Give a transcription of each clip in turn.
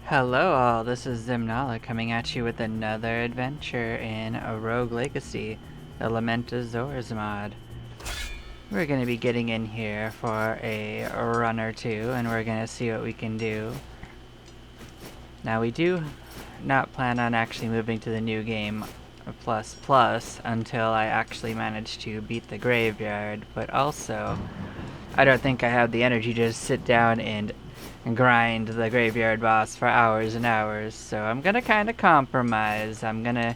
Hello all, this is Zimnala coming at you with another adventure in a Rogue Legacy, the Lament Zors mod. We're going to be getting in here for a run or two, and we're going to see what we can do. Now we do not plan on actually moving to the new game plus until I actually manage to beat the graveyard, but also I don't think I have the energy to just sit down and grind the graveyard boss for hours and hours, so I'm gonna kind of compromise. I'm gonna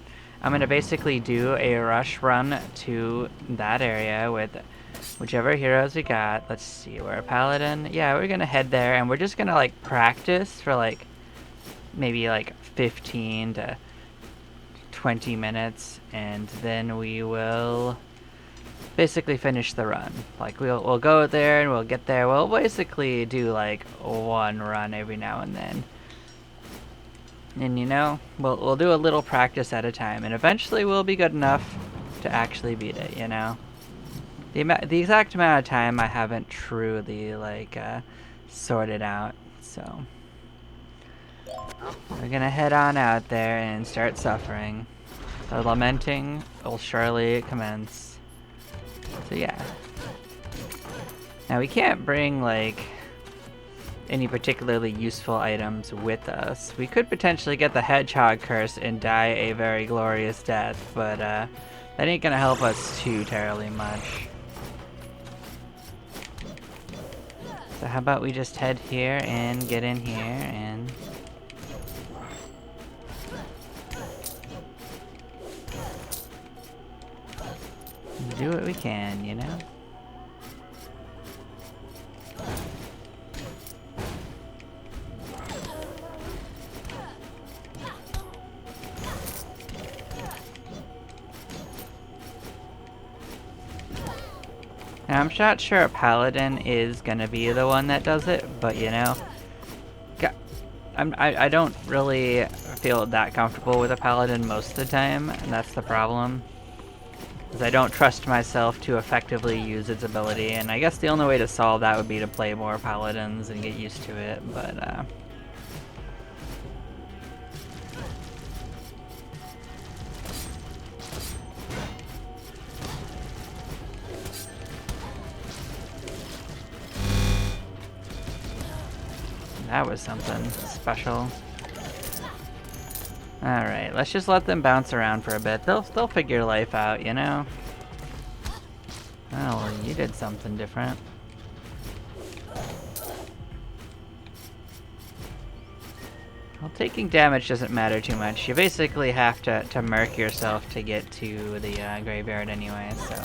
basically do a rush run to that area with whichever heroes we got. Let's see, we're a paladin. Yeah, we're gonna head there, and we're just gonna like practice for like maybe like 15 to 20 minutes, and then we will basically finish the run. Like we'll go there and we'll get there. We'll basically do like one run every now and then. And you know, we'll do a little practice at a time, and eventually we'll be good enough to actually beat it, you know. The exact amount of time I haven't truly like sorted out, so we're gonna head on out there and start suffering. The lamenting will surely commence. So yeah. Now we can't bring like any particularly useful items with us. We could potentially get the hedgehog curse and die a very glorious death, but that ain't gonna help us too terribly much. So how about we just head here and get in here and do what we can, you know? Now, I'm not sure a paladin is gonna be the one that does it, but you know, I don't really feel that comfortable with a paladin most of the time, and that's the problem. Because I don't trust myself to effectively use its ability, and I guess the only way to solve that would be to play more paladins and get used to it, but that was something special. Alright, let's just let them bounce around for a bit. They'll figure life out, you know? Oh, well, you did something different. Well, taking damage doesn't matter too much. You basically have to murk yourself to get to the graveyard anyway, so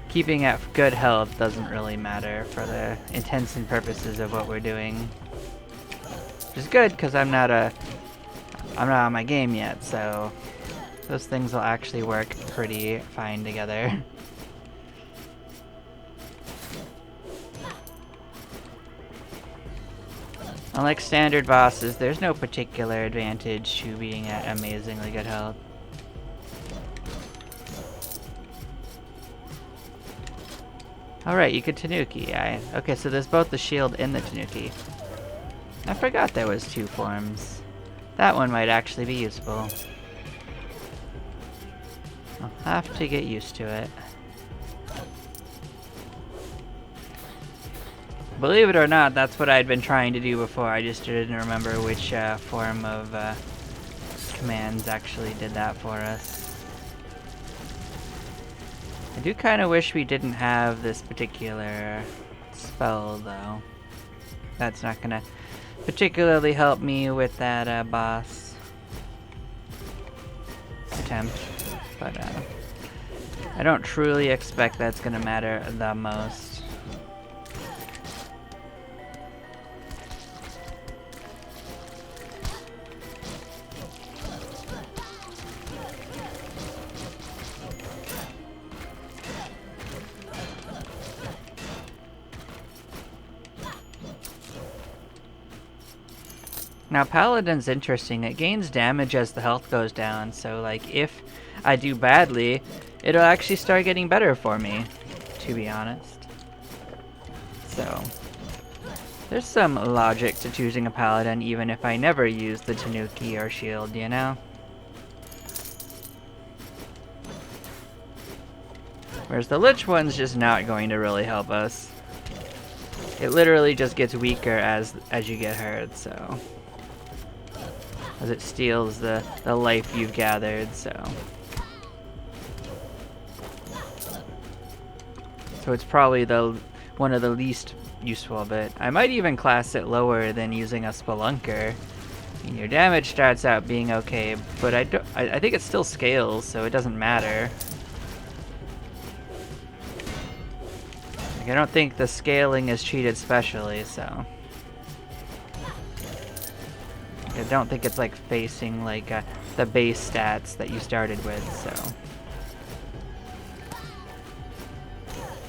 keeping at good health doesn't really matter for the intents and purposes of what we're doing. Which is good, because I'm not on my game yet, so those things will actually work pretty fine together. Unlike standard bosses, there's no particular advantage to being at amazingly good health. Alright, you could Tanuki. Okay, so there's both the shield and the Tanuki. I forgot there was two forms. That one might actually be useful. I'll have to get used to it. Believe it or not, that's what I'd been trying to do before. I just didn't remember which form of commands actually did that for us. I do kind of wish we didn't have this particular spell, though. That's not gonna particularly help me with that boss attempt, but I don't truly expect that's gonna matter the most. Now, Paladin's interesting. It gains damage as the health goes down, so like if I do badly, it'll actually start getting better for me, to be honest. So There's some logic to choosing a paladin even if I never use the Tanuki or shield, you know? Whereas the Lich one's just not going to really help us. It literally just gets weaker as you get hurt, so. As it steals the life you've gathered, so. So it's probably one of the least useful, but I might even class it lower than using a Spelunker. I mean, your damage starts out being okay, but I think it still scales, so it doesn't matter. Like, I don't think the scaling is treated specially, so. I don't think it's like facing like the base stats that you started with, so.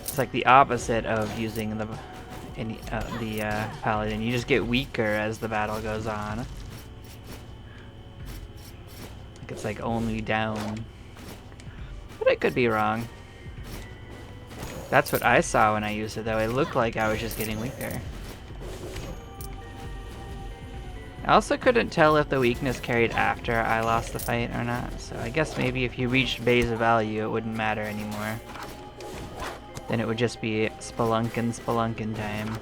It's like the opposite of using the paladin. You just get weaker as the battle goes on. Like it's like only down. But I could be wrong. That's what I saw when I used it though. It looked like I was just getting weaker. I also couldn't tell if the weakness carried after I lost the fight or not. So I guess maybe if you reached base value it wouldn't matter anymore. Then it would just be spelunkin' time.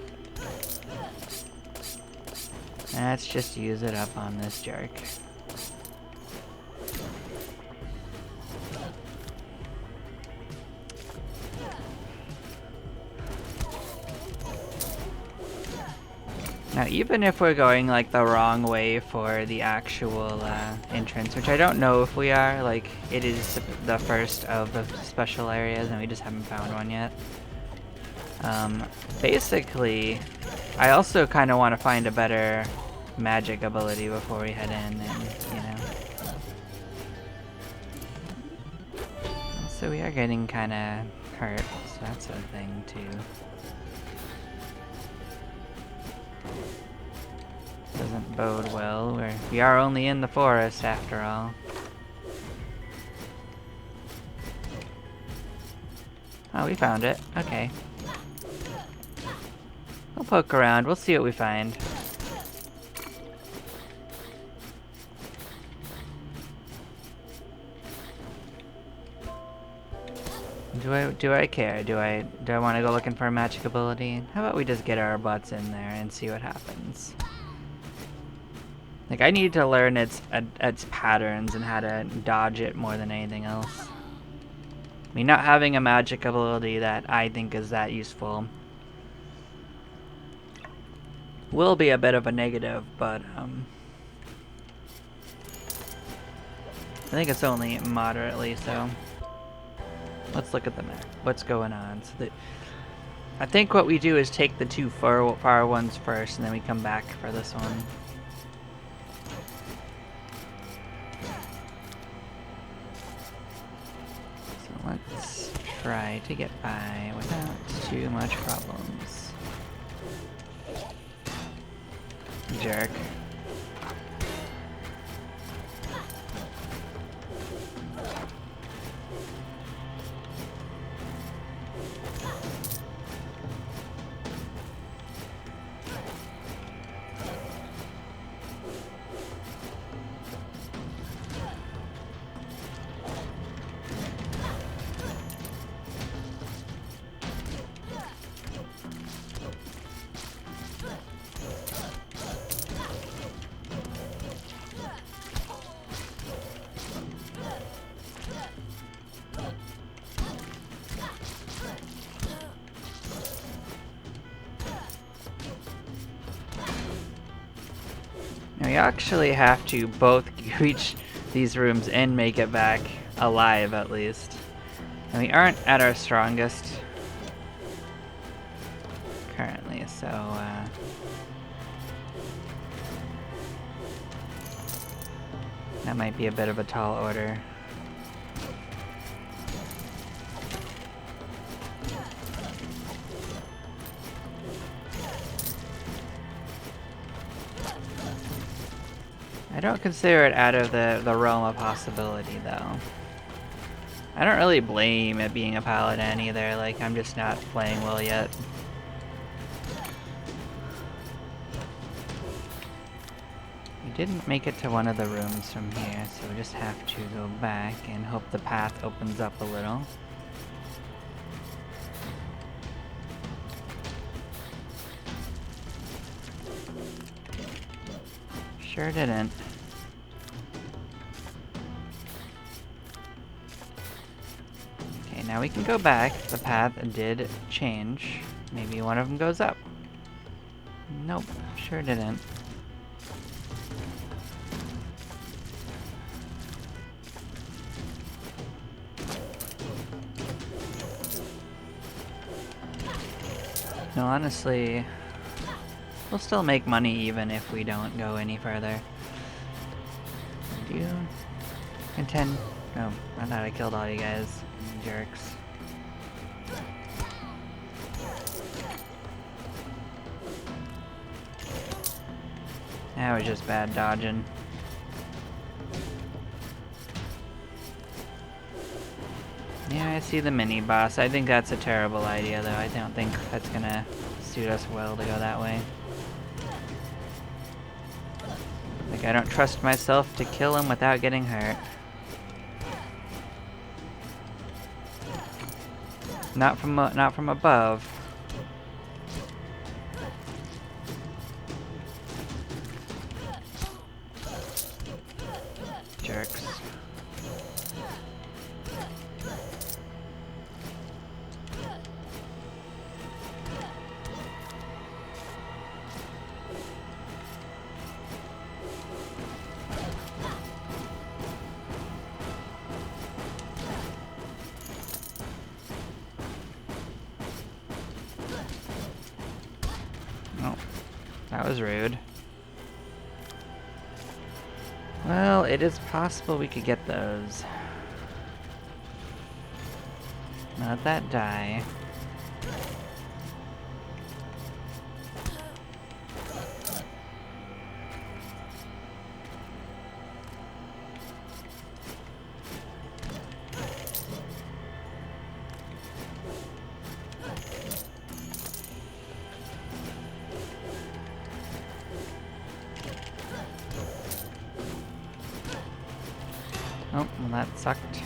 Let's just use it up on this jerk. Now even if we're going like the wrong way for the actual entrance, which I don't know if we are, like it is the first of the special areas and we just haven't found one yet. Basically, I also kind of want to find a better magic ability before we head in and, you know. So we are getting kind of hurt, so that's a thing too. Doesn't bode well. We are only in the forest after all. Oh, we found it. Okay. We'll poke around. We'll see what we find. Do I care? Do I want to go looking for a magic ability? How about we just get our butts in there and see what happens? Like, I need to learn its patterns and how to dodge it more than anything else. I mean, not having a magic ability that I think is that useful will be a bit of a negative, but I think it's only moderately so. Let's look at the map. What's going on? So I think what we do is take the two far ones first, and then we come back for this one. Let's try to get by without too much problems. Jerk. We actually have to both reach these rooms and make it back alive at least. And we aren't at our strongest currently, so that might be a bit of a tall order. I don't consider it out of the realm of possibility, though. I don't really blame it being a paladin either, like, I'm just not playing well yet. We didn't make it to one of the rooms from here, so we just have to go back and hope the path opens up a little. Sure didn't. Okay, now we can go back. The path did change. Maybe one of them goes up. Nope, sure didn't. No, honestly, we'll still make money even if we don't go any further. Do you contend? No, I thought I killed all you guys. You jerks. That was just bad dodging. Yeah, I see the mini-boss. I think that's a terrible idea, though. I don't think that's gonna suit us well to go that way. Like, I don't trust myself to kill him without getting hurt. Not from above. Jerks. Oh, that was rude. Well, it is possible we could get those. Let that die. Oh, well that sucked.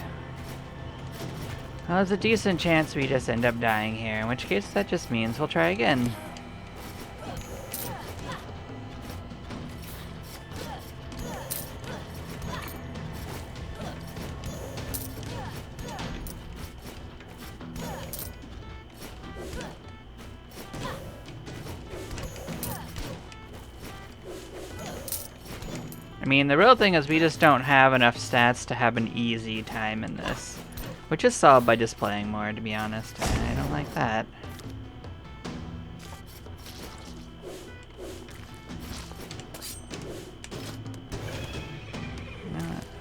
Well, there's a decent chance we just end up dying here, in which case that just means we'll try again. I mean, the real thing is we just don't have enough stats to have an easy time in this. Which is solved by just playing more, to be honest. I don't like that.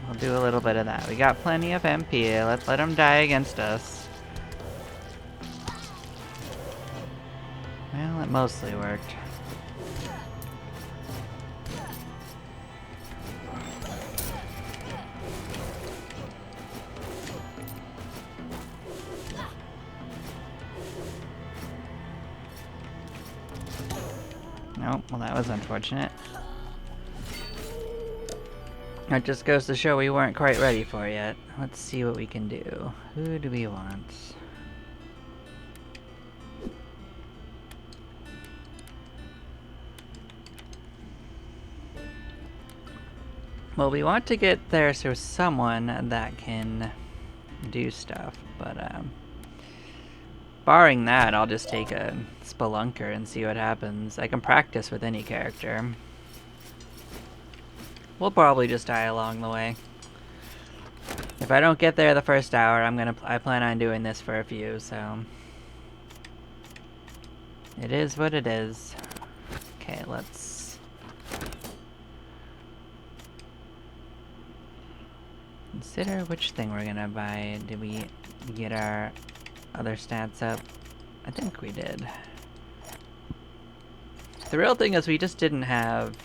We'll do a little bit of that. We got plenty of MP. Let's let them die against us. Well, it mostly worked. Nope, well that was unfortunate. That just goes to show we weren't quite ready for it yet. Let's see what we can do. Who do we want? Well, we want to get there so someone that can do stuff, but barring that, I'll just take a spelunker and see what happens. I can practice with any character. We'll probably just die along the way. If I don't get there the first hour, I plan on doing this for a few, so it is what it is. Okay, let's consider which thing we're gonna buy. Did we get our other stats up? I think we did. The real thing is we just didn't have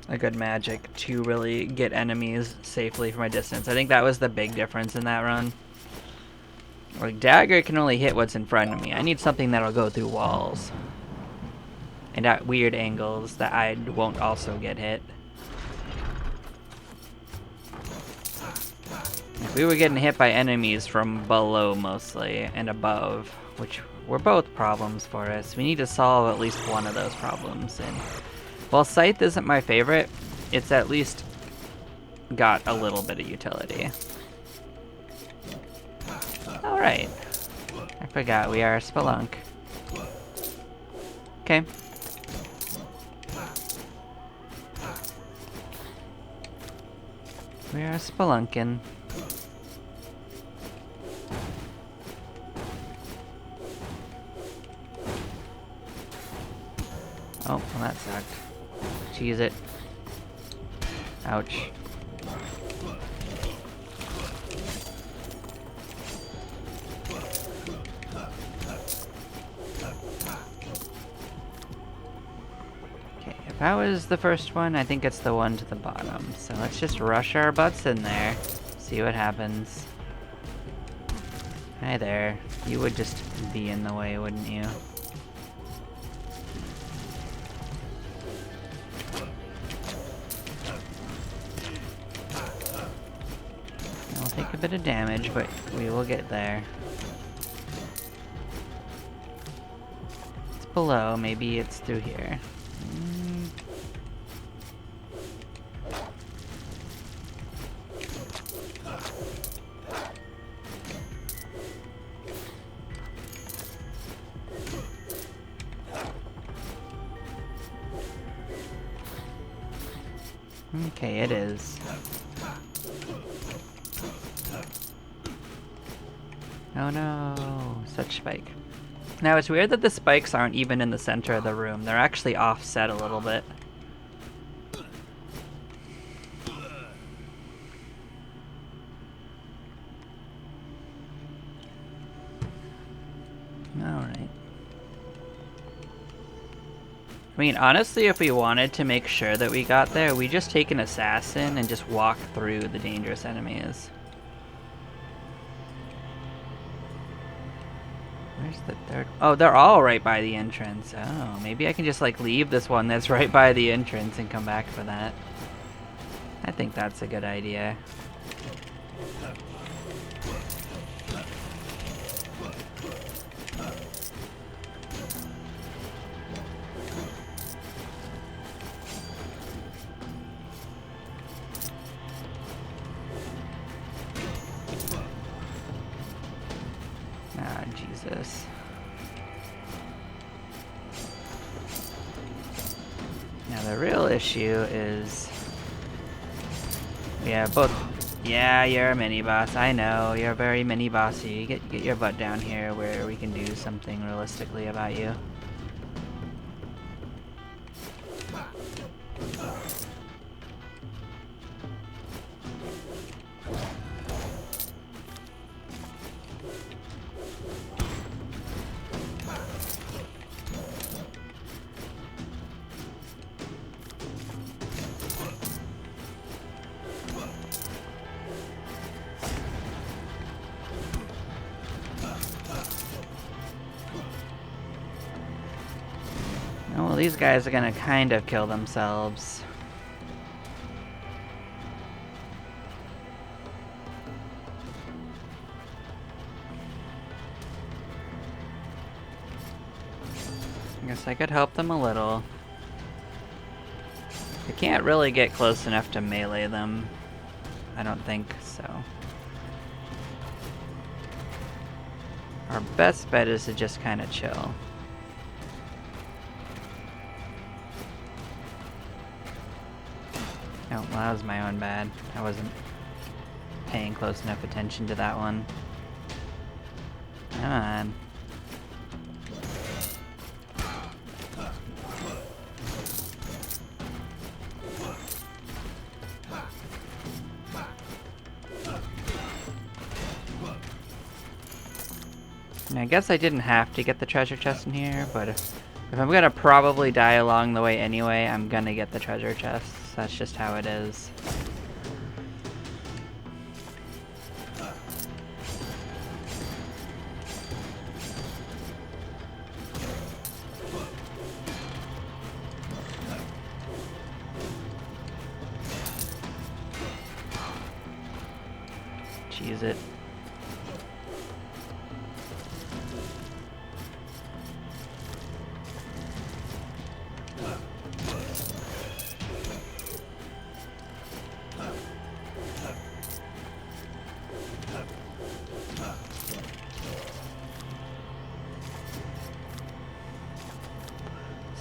a good magic to really get enemies safely from a distance. I think that was the big difference in that run. Like, dagger can only hit what's in front of me. I need something that'll go through walls and at weird angles that I won't also get hit. We were getting hit by enemies from below mostly, and above, which were both problems for us. We need to solve at least one of those problems, and while Scythe isn't my favorite, it's at least got a little bit of utility. Alright. I forgot we are a spelunk. Okay. We are spelunking. Oh, well that sucked. Cheese it. Ouch. Okay, if that was the first one, I think it's the one to the bottom. So let's just rush our butts in there. See what happens. Hi there. You would just be in the way, wouldn't you? I'll take a bit of damage, but we will get there. It's below, maybe it's through here. Okay, it is. Oh no, such spike. Now it's weird that the spikes aren't even in the center of the room. They're actually offset a little bit. Alright. I mean, honestly, if we wanted to make sure that we got there, we just take an assassin and just walk through the dangerous enemies. Where's the third? Oh, they're all right by the entrance. Oh, maybe I can just like leave this one that's right by the entrance and come back for that. I think that's a good idea. Ah, Jesus. Now the real issue is... Yeah, both... Yeah, you're a mini-boss. I know, you're very mini-bossy. Get your butt down here where we can do something realistically about you. Oh, well, these guys are gonna kind of kill themselves. I guess I could help them a little. I can't really get close enough to melee them. I don't think so. Our best bet is to just kind of chill. Oh, well, that was my own bad. I wasn't paying close enough attention to that one. Come on. And I guess I didn't have to get the treasure chest in here, but if I'm gonna probably die along the way anyway, I'm gonna get the treasure chest. That's just how it is. use it.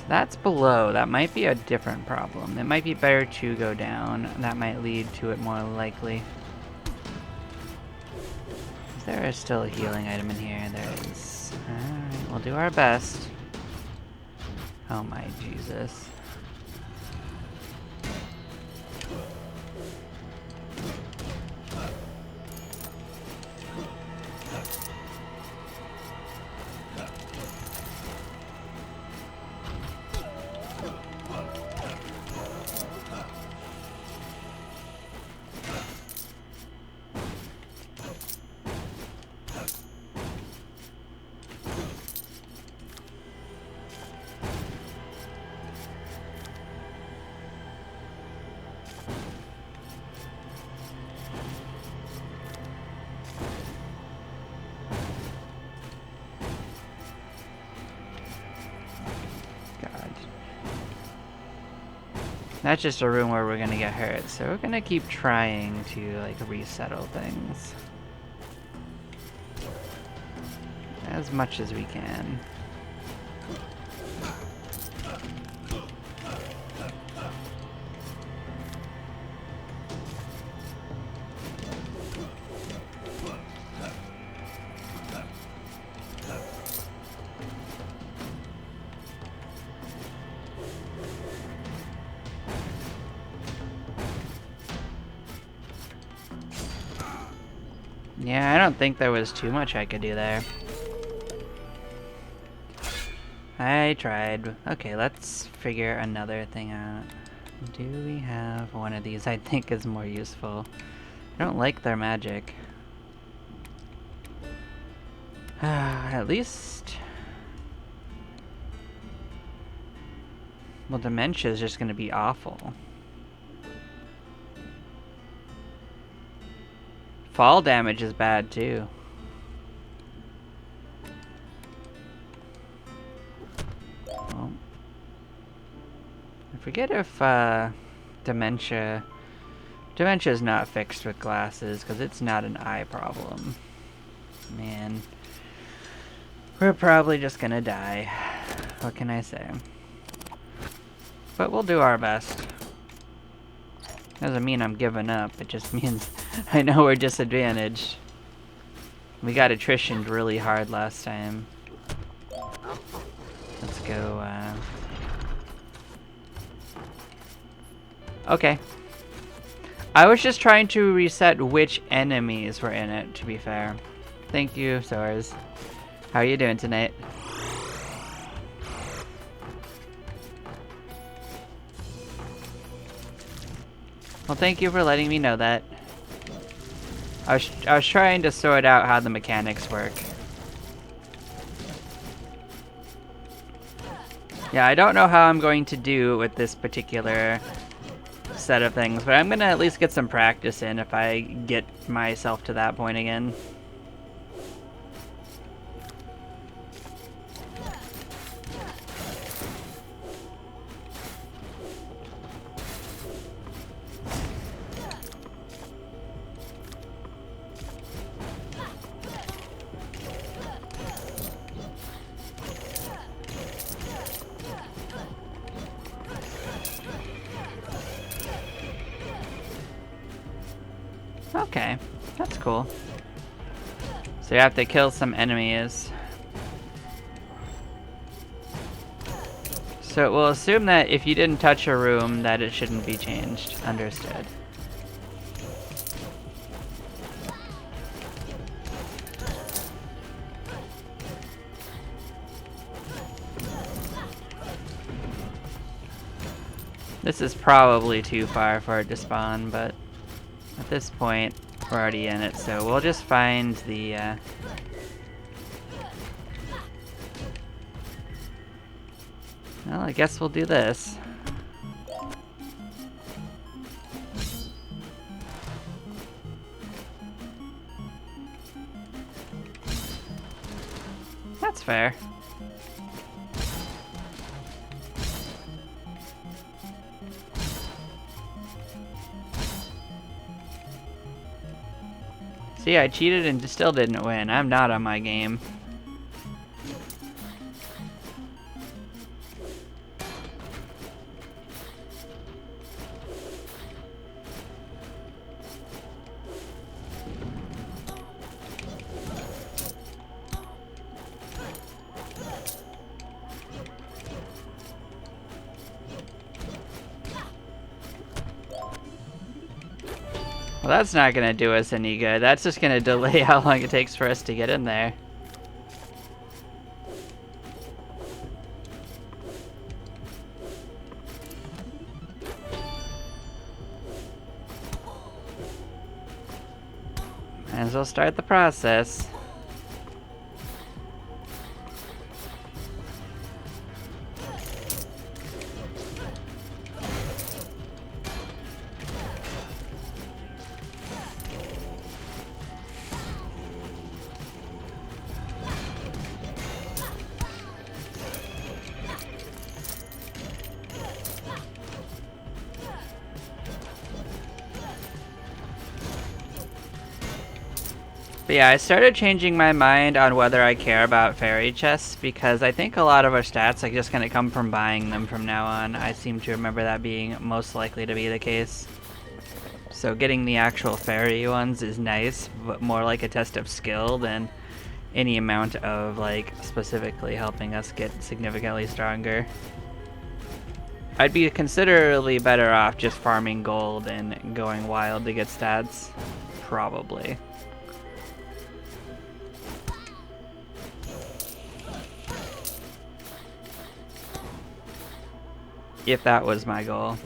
That's below. That might be a different problem. It might be better to go down. That might lead to it more likely. Is there still a healing item in here? There is. Alright, we'll do our best. Oh my Jesus. That's just a room where we're gonna get hurt, so we're gonna keep trying to, like, resettle things. As much as we can. Yeah, I don't think there was too much I could do there. I tried. Okay, let's figure another thing out. Do we have one of these I think is more useful? I don't like their magic. At least... Well, dementia is just gonna be awful. Fall damage is bad too. Well, I forget if dementia is not fixed with glasses because it's not an eye problem. Man, we're probably just gonna die. What can I say? But we'll do our best. Doesn't mean I'm giving up, it just means I know we're disadvantaged. We got attritioned really hard last time. Let's go, Okay. I was just trying to reset which enemies were in it, to be fair. Thank you, Zors. How are you doing tonight? Well, thank you for letting me know that. I was trying to sort out how the mechanics work. Yeah, I don't know how I'm going to do with this particular set of things, but I'm gonna at least get some practice in if I get myself to that point again. Okay, that's cool. So you have to kill some enemies. So we'll assume that if you didn't touch a room, that it shouldn't be changed. Understood. This is probably too far for it to spawn, but at this point, we're already in it, so we'll just find the, Well, I guess we'll do this. That's fair. See, I cheated and still didn't win. I'm not on my game. Well, that's not gonna do us any good. That's just gonna delay how long it takes for us to get in there. Might as well start the process. But yeah, I started changing my mind on whether I care about fairy chests because I think a lot of our stats are just going to come from buying them from now on. I seem to remember that being most likely to be the case. So getting the actual fairy ones is nice, but more like a test of skill than any amount of like specifically helping us get significantly stronger. I'd be considerably better off just farming gold and going wild to get stats. Probably. If that was my goal.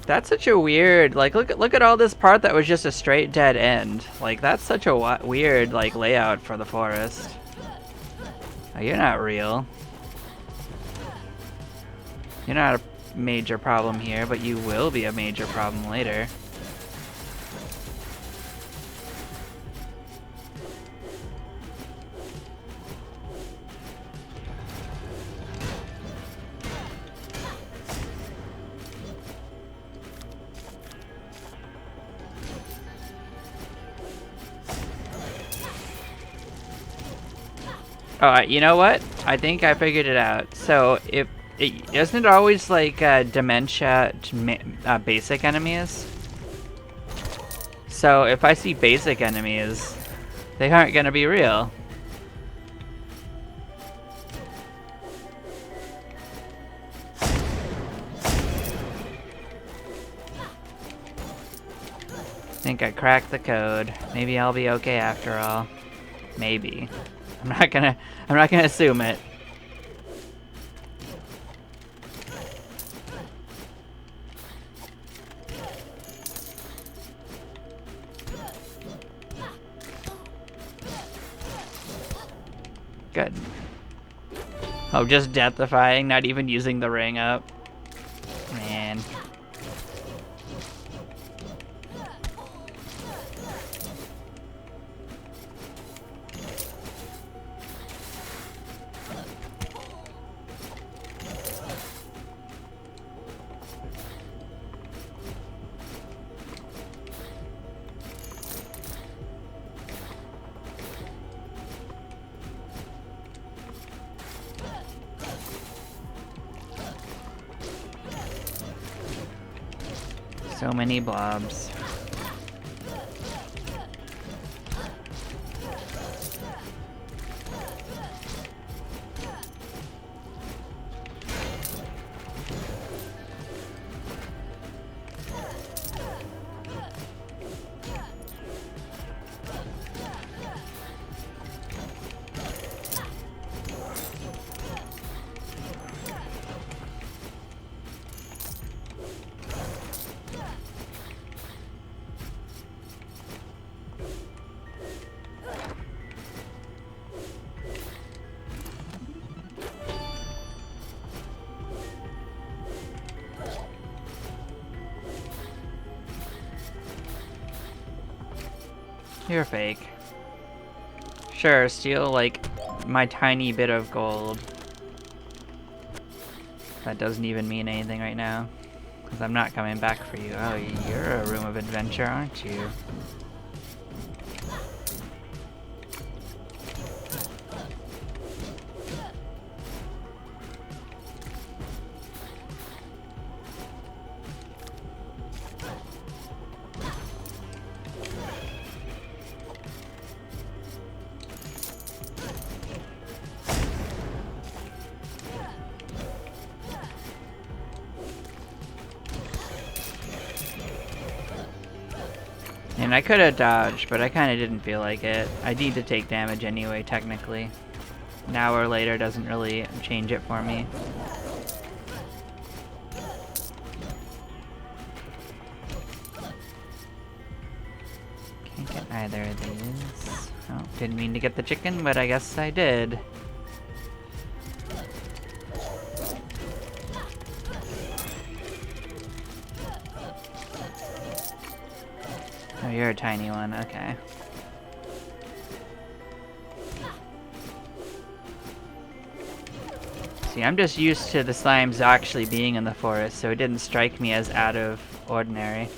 That's such a weird, like, look at all this part that was just a straight dead end. Like, that's such a weird, like, layout for the forest. Oh, you're not real. You're not a major problem here, but you will be a major problem later. Oh, you know what? I think I figured it out. So, isn't it always like dementia basic enemies? So, if I see basic enemies, they aren't gonna be real. I think I cracked the code. Maybe I'll be okay after all. Maybe. I'm not gonna assume it. Good. Oh, just deathifying, not even using the ring up. Man. So many blobs. You're fake. Sure, steal, like, my tiny bit of gold. That doesn't even mean anything right now. Because I'm not coming back for you. Oh, you're a room of adventure, aren't you? And I could have dodged, but I kind of didn't feel like it. I need to take damage anyway, technically. Now or later doesn't really change it for me. Can't get either of these. Oh, didn't mean to get the chicken, but I guess I did. Oh, you're a tiny one, okay. See, I'm just used to the slimes actually being in the forest, so it didn't strike me as out of ordinary.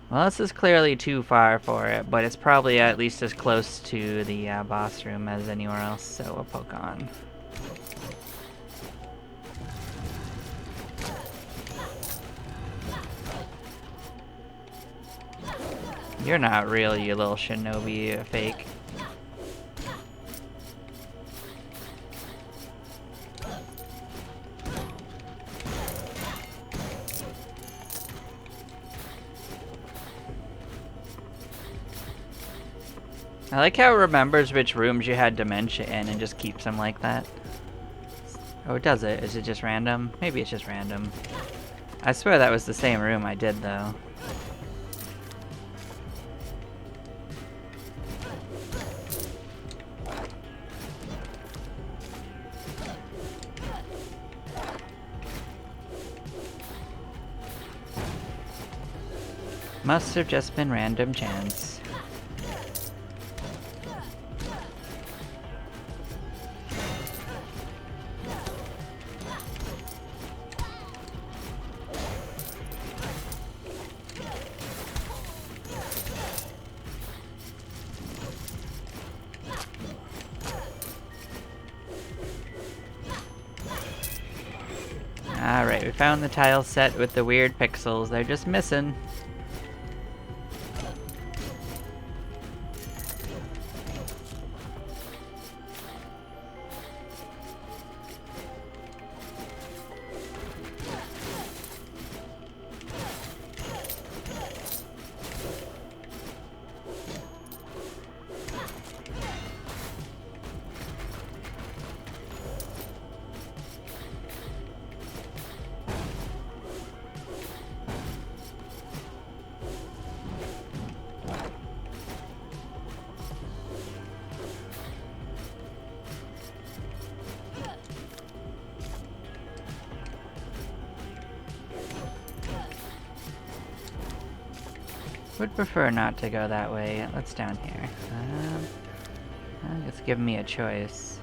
Well, this is clearly too far for it, but it's probably at least as close to the boss room as anywhere else, so we'll poke on. You're not real, you little shinobi fake. I like how it remembers which rooms you had dementia in and just keeps them like that. Oh, it does it? Is it just random? Maybe it's just random. I swear that was the same room I did, though. Must have just been random chance. Alright, we found the tile set with the weird pixels. They're just missing. Would prefer not to go that way. Let's down here. It's giving me a choice.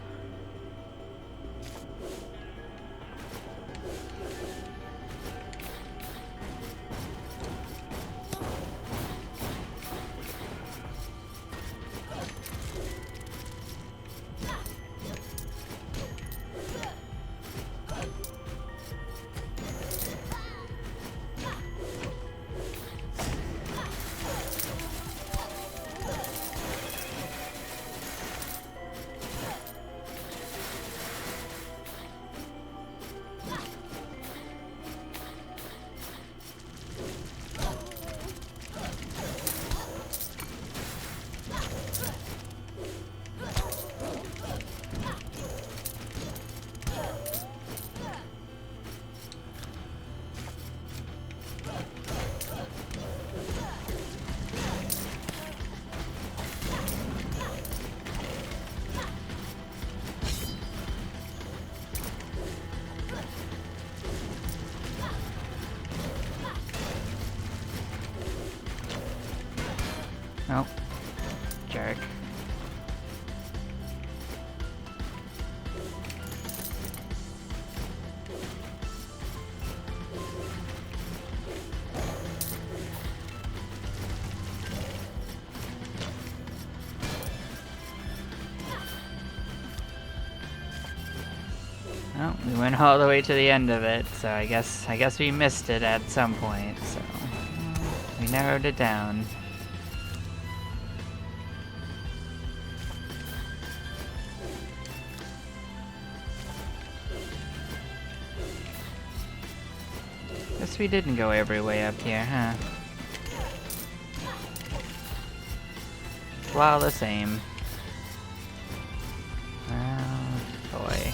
Oh, jerk. Oh, we went all the way to the end of it, so I guess we missed it at some point, so we narrowed it down. Guess we didn't go every way up here, huh? Flawless aim. Oh, boy.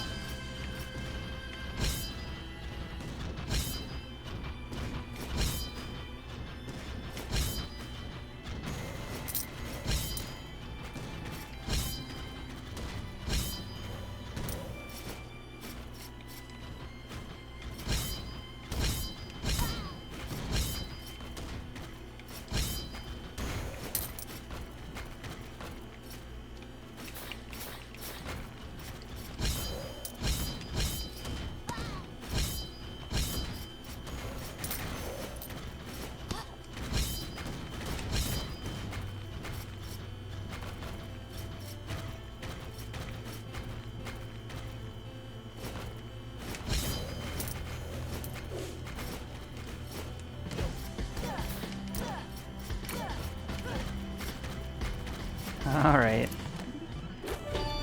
Alright.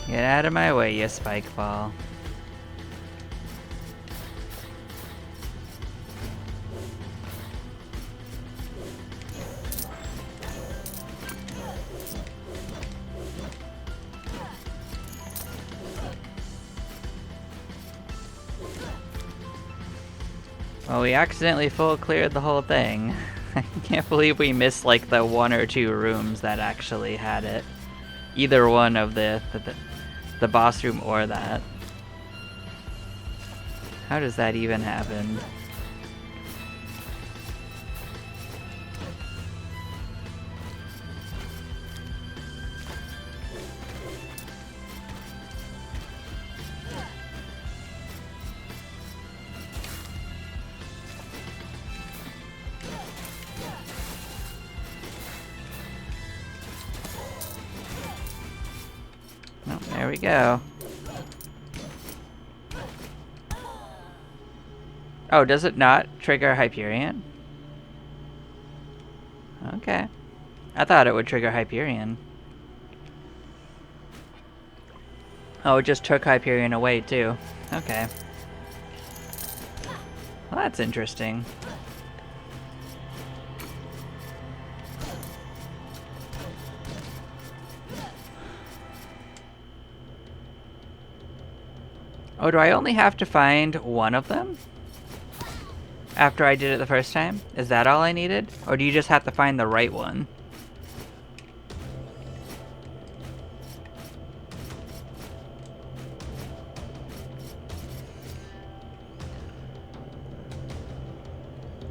Get out of my way, you spike ball. Well, we accidentally full cleared the whole thing. I can't believe we missed like the 1 or 2 rooms that actually had it. Either one of the boss room or that. How does that even happen? Oh, there we go. Oh, does it not trigger Hyperion? Okay. I thought it would trigger Hyperion. Oh, it just took Hyperion away too. Okay. Well, that's interesting. Oh, do I only have to find one of them? After I did it the first time? Is that all I needed? Or do you just have to find the right one?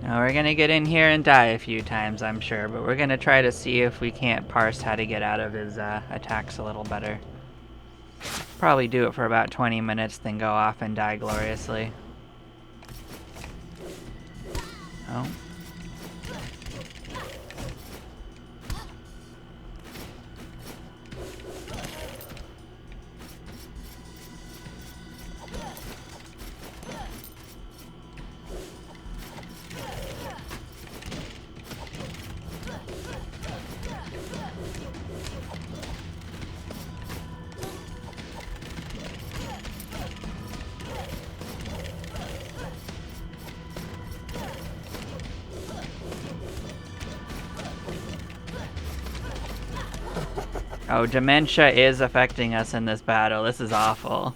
Now we're gonna get in here and die a few times, I'm sure, but we're gonna try to see if we can't parse how to get out of his attacks a little better. Probably do it for about 20 minutes, then go off and die gloriously. Oh. Oh, dementia is affecting us in this battle. This is awful.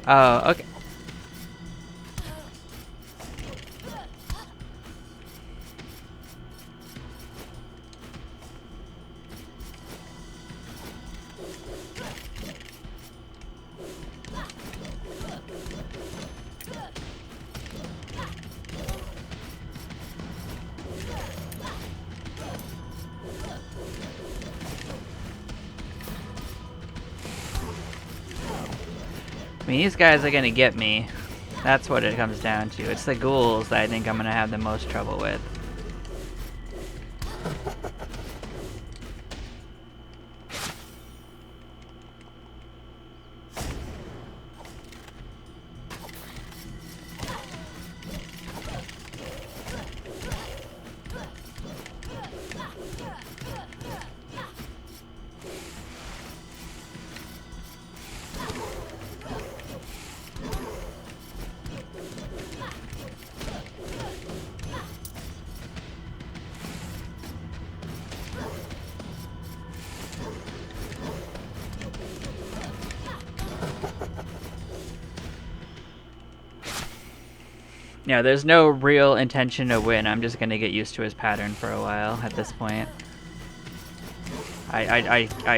Oh, okay. I mean, these guys are gonna get me. That's what it comes down to. It's the ghouls that I think I'm gonna have the most trouble with. Yeah, there's no real intention to win. I'm just gonna get used to his pattern for a while at this point. I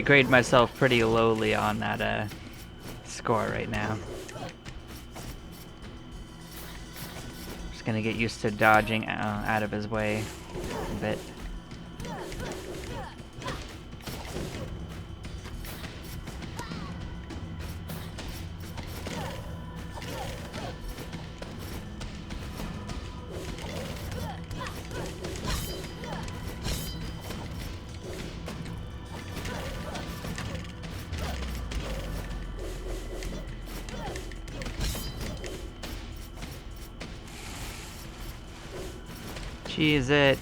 grade myself pretty lowly on that score right now. Just gonna get used to dodging out of his way a bit. Cheese it.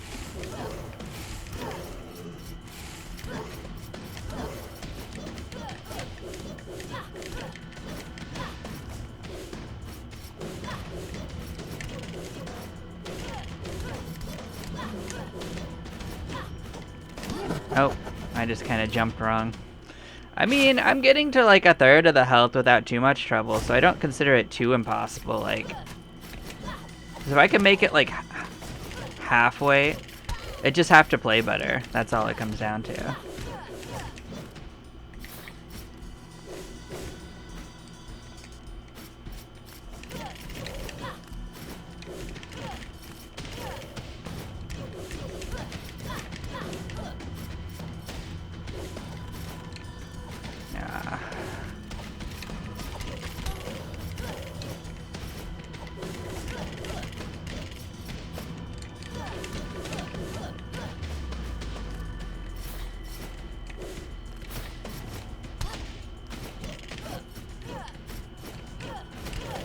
Oh, I just kind of jumped wrong. I mean, I'm getting to like a third of the health without too much trouble, so I don't consider it too impossible. Like, if I can make it like halfway, I just have to play better. That's all it comes down to.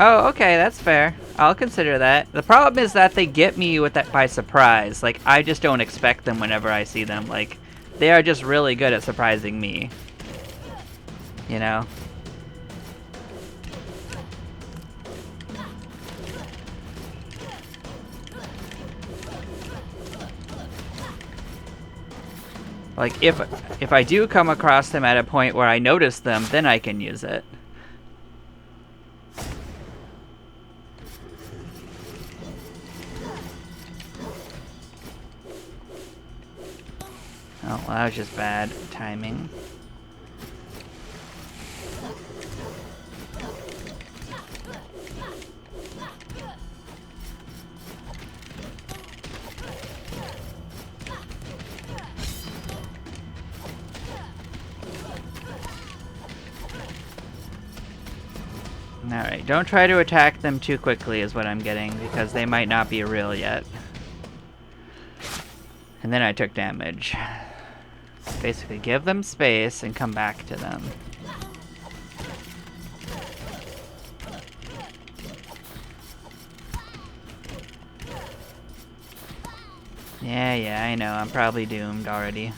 Oh, okay, that's fair. I'll consider that. The problem is that they get me with that by surprise. Like, I just don't expect them whenever I see them. Like, they are just really good at surprising me. You know? Like, if I do come across them at a point where I notice them, then I can use it. Oh, well, that was just bad timing. Alright, don't try to attack them too quickly is what I'm getting, because they might not be real yet. And then I took damage. Basically, give them space and come back to them. Yeah, I know, I'm probably doomed already.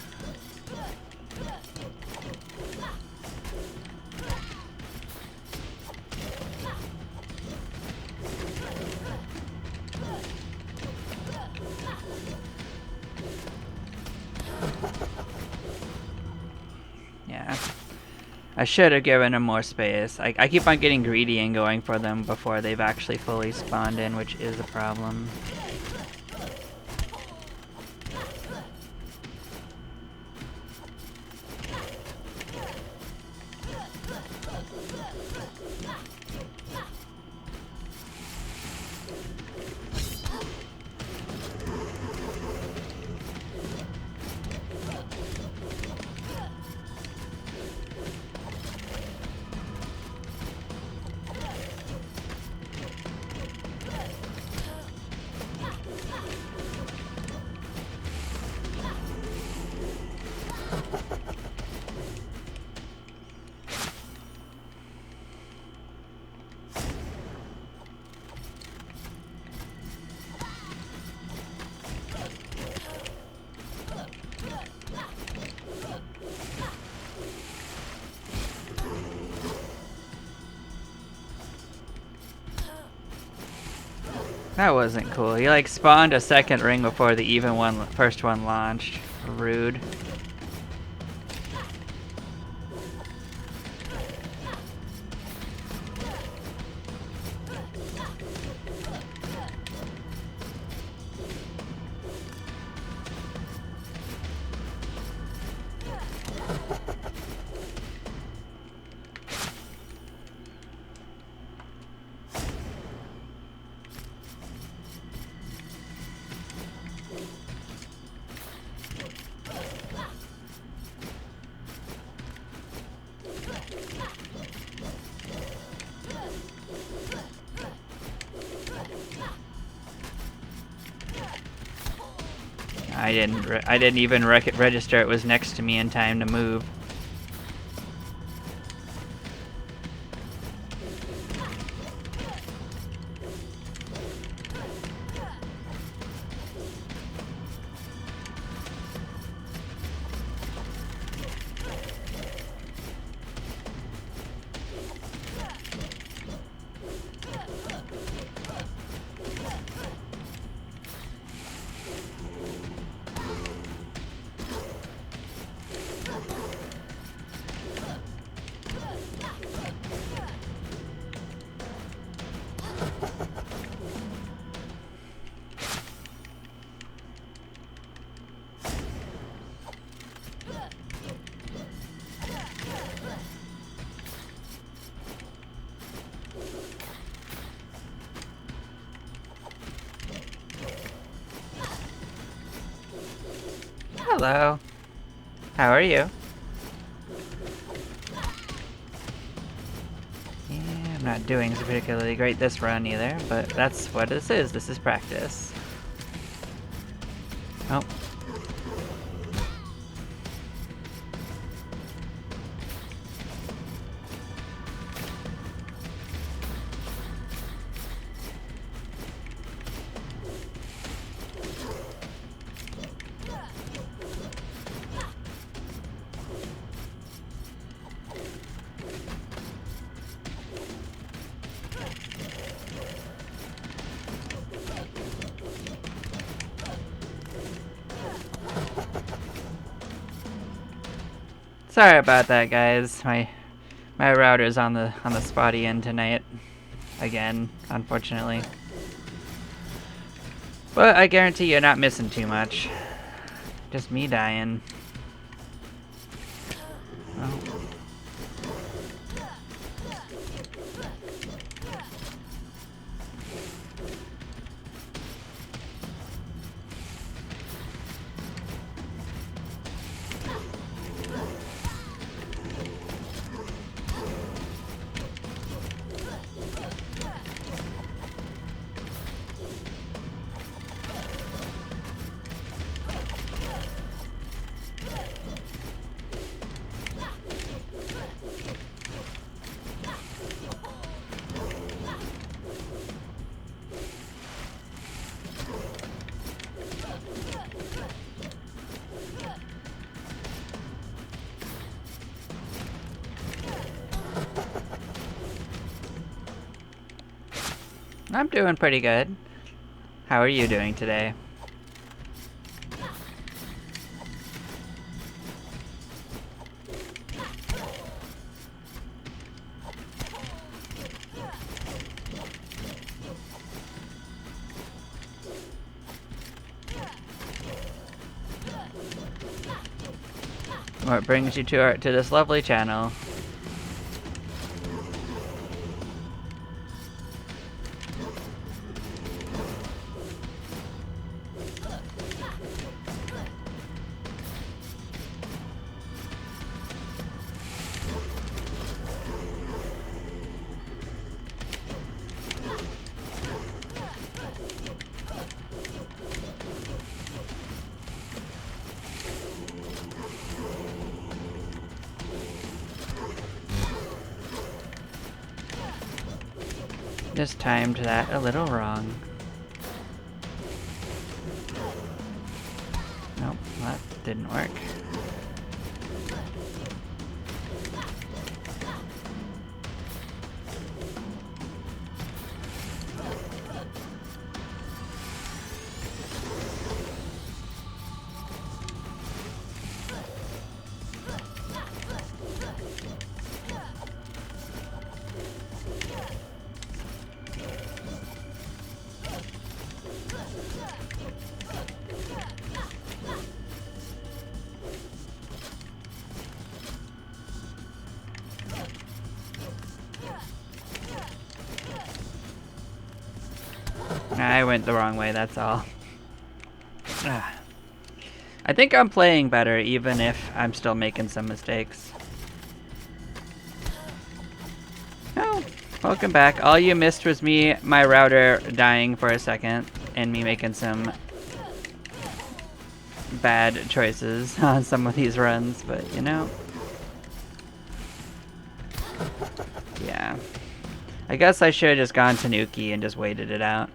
Yeah. I should have given him more space. I keep on getting greedy and going for them before they've actually fully spawned in, which is a problem. That wasn't cool. He like spawned a second ring before the first one launched. Rude. I didn't even register it was next to me in time to move. Hello. How are you? Yeah, I'm not doing so particularly great this run either, but that's what this is. This is practice. Oh. Sorry about that, guys. My router's on the spotty end tonight. Again, unfortunately. But I guarantee you're not missing too much. Just me dying. Oh. I'm doing pretty good. How are you doing today? What brings you to this lovely channel? Just timed that a little wrong. Nope, that didn't work. I went the wrong way, that's all. Ah. I think I'm playing better, even if I'm still making some mistakes. Oh, welcome back. All you missed was my router dying for a second, and me making some bad choices on some of these runs, but you know. Yeah. I guess I should have just gone Tanuki and just waited it out.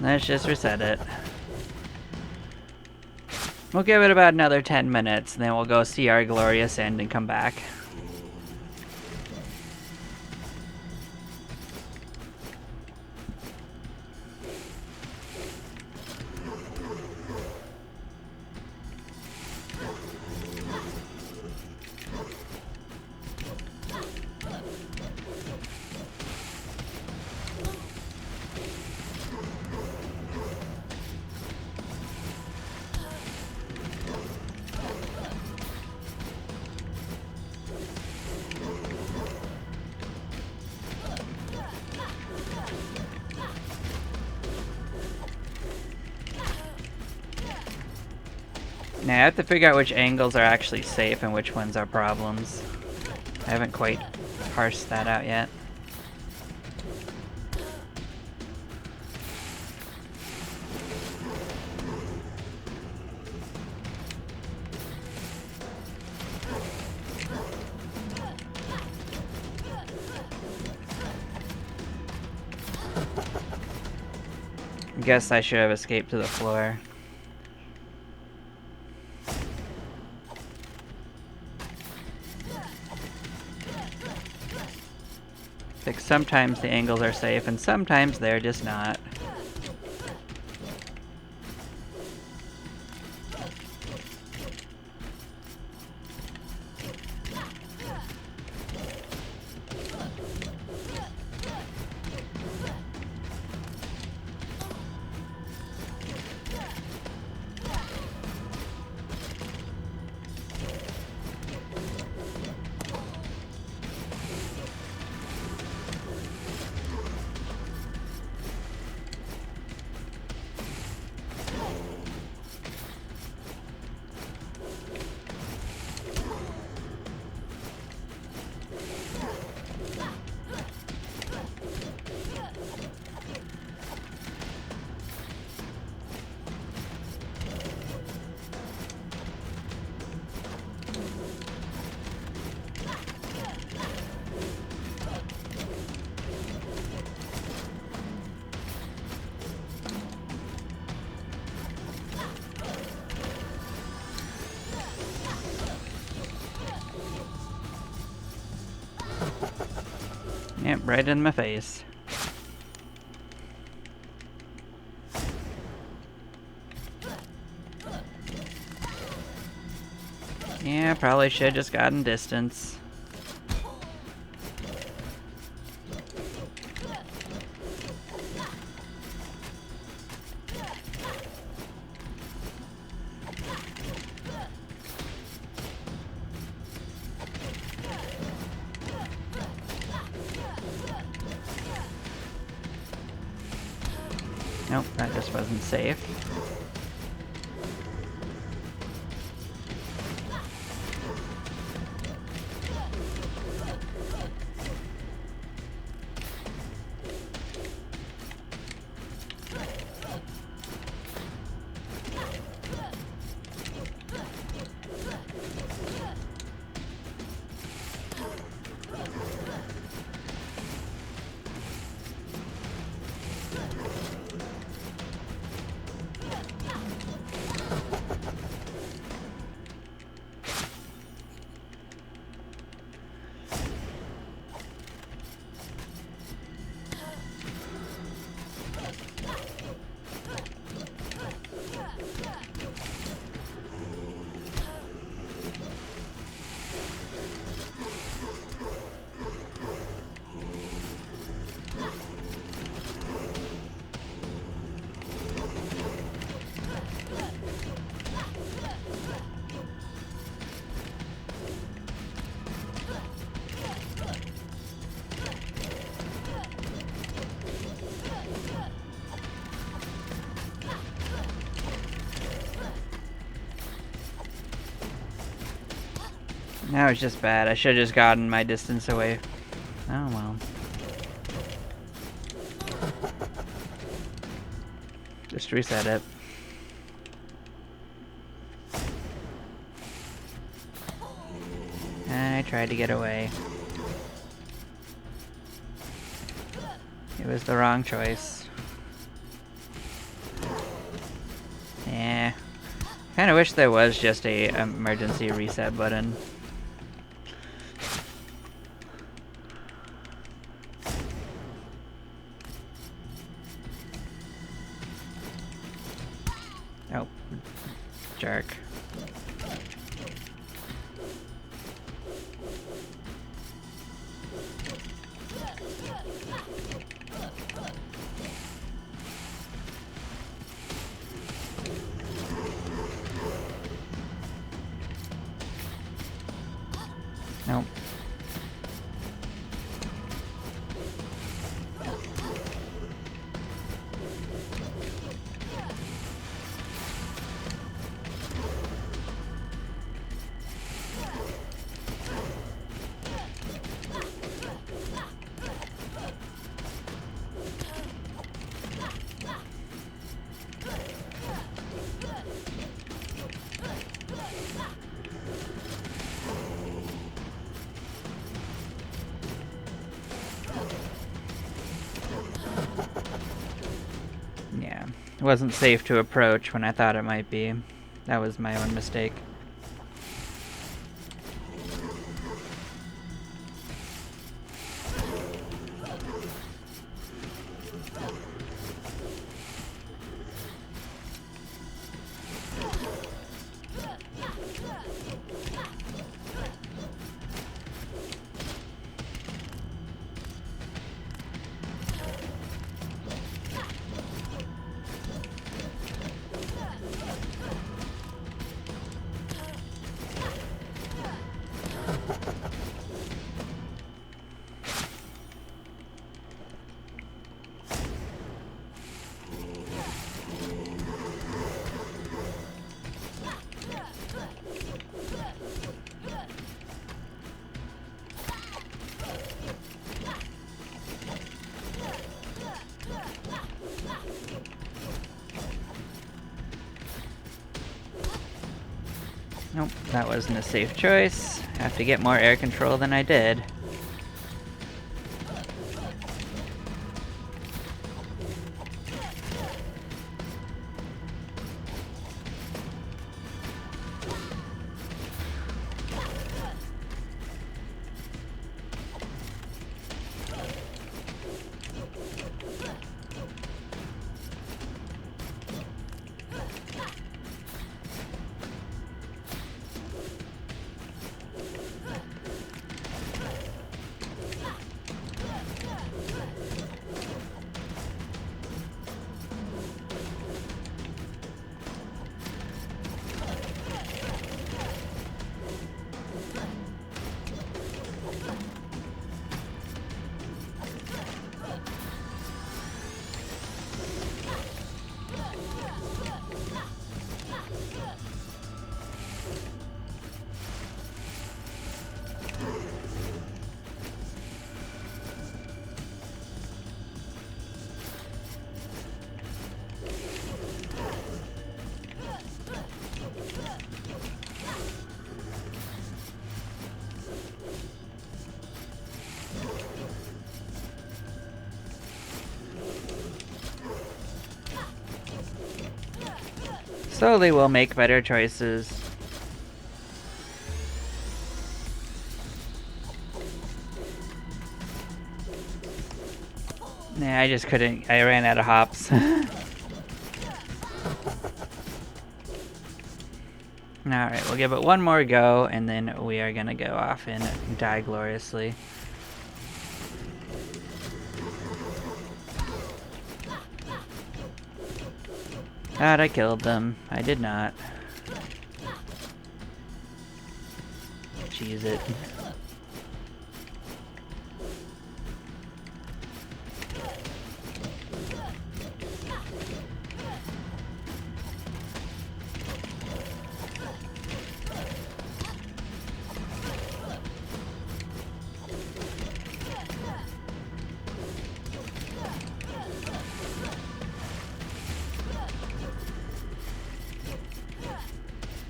Let's just reset it. We'll give it about another 10 minutes, and then we'll go see our glorious end and come back. Now I have to figure out which angles are actually safe and which ones are problems. I haven't quite parsed that out yet. Guess I should have escaped to the floor. Like sometimes the angles are safe and sometimes they're just not. Yep, right in my face. Yeah, probably should have just gotten distance. Nope, that just wasn't safe. That was just bad. I should have just gotten my distance away. Oh well. Just reset it. And I tried to get away. It was the wrong choice. Yeah. Kinda wish there was just a emergency reset button. Oh. Jerk. Nope. Yeah, it wasn't safe to approach when I thought it might be. That was my own mistake. Nope, that wasn't a safe choice. Have to get more air control than I did. Slowly we'll make better choices. Nah, I just couldn't. I ran out of hops. Alright, we'll give it one more go, and then we are gonna go off and die gloriously. God, I killed them. I did not. Cheese it.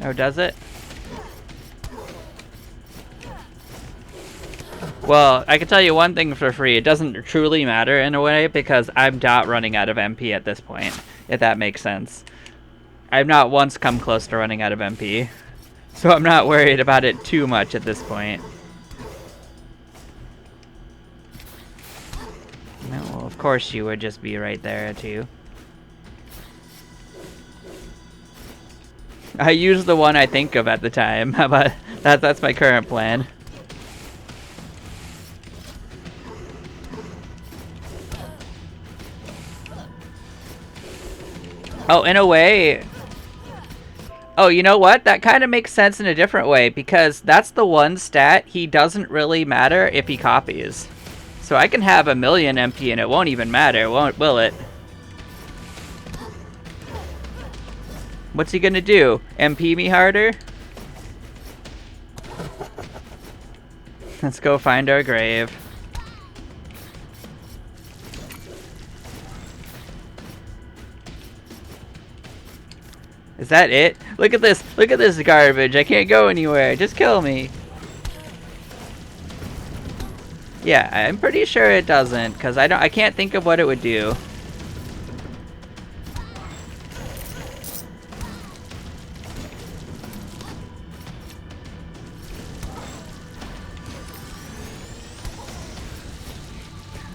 Oh, does it? Well, I can tell you one thing for free. It doesn't truly matter in a way because I'm not running out of MP at this point, if that makes sense. I've not once come close to running out of MP, so I'm not worried about it too much at this point. No, well, of course you would just be right there too. I use the one I think of at the time, but that's my current plan. Oh, in a way... Oh, you know what? That kind of makes sense in a different way, because that's the one stat he doesn't really matter if he copies. So I can have 1,000,000 MP and it won't even matter, will it? What's he gonna do? MP me harder? Let's go find our grave. Is that it? Look at this! Look at this garbage! I can't go anywhere! Just kill me! Yeah, I'm pretty sure it doesn't, because I can't think of what it would do.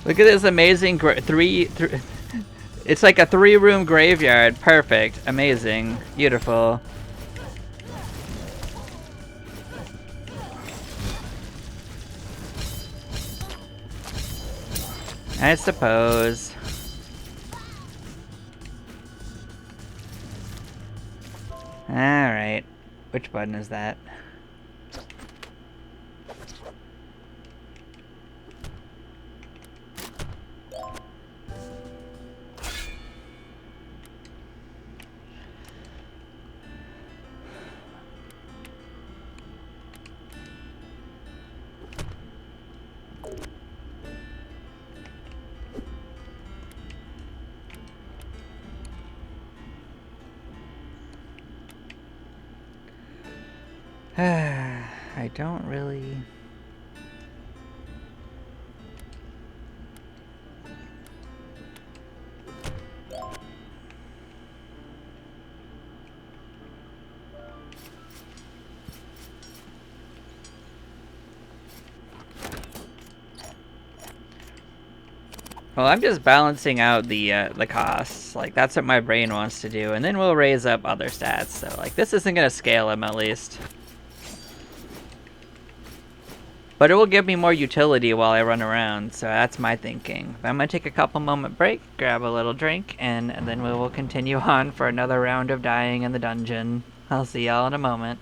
Look at this amazing it's like a 3-room graveyard. Perfect. Amazing. Beautiful. I suppose. Alright. Which button is that? I don't really... Well, I'm just balancing out the costs. Like, that's what my brain wants to do, and then we'll raise up other stats. So, like, this isn't gonna scale him at least. But it will give me more utility while I run around, so that's my thinking. I'm gonna take a couple moment break, grab a little drink, and then we will continue on for another round of dying in the dungeon. I'll see y'all in a moment.